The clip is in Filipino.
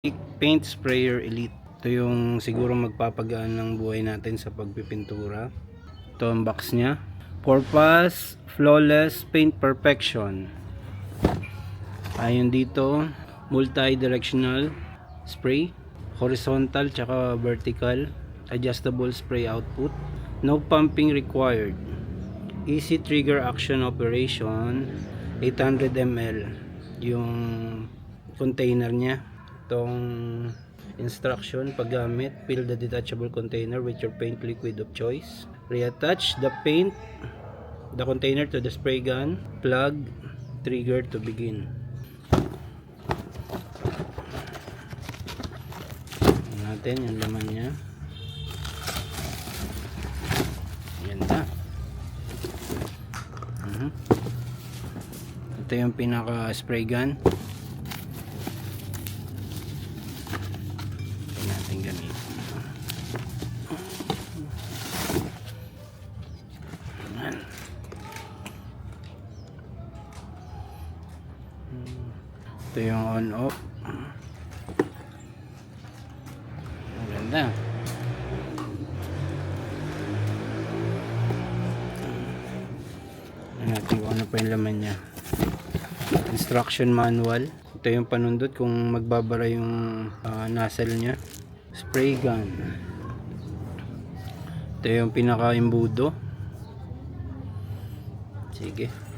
Paint Sprayer Elite. Ito yung siguro magpapagaan ng buhay natin sa pagpipintura. Ito ang box nya. Purpose Flawless Paint Perfection. Ayon dito, multi-directional spray, horizontal tsaka vertical, adjustable spray output, no pumping required, easy trigger action operation, 800 ml yung container nya. Itong instruction paggamit: fill the detachable container with your paint liquid of choice, reattach the container to the spray gun, plug, trigger to begin. Natin yung laman nya. Yan na. Ito yung pinaka spray gun. Ito natin gamitin. Ito yung on off. Ganda. Natin kung ano pa yung laman nya. Instruction manual. Ito yung panundot kung magbabara yung nozzle nya. Spray gun. Ito yung pinaka imbudo. Sige.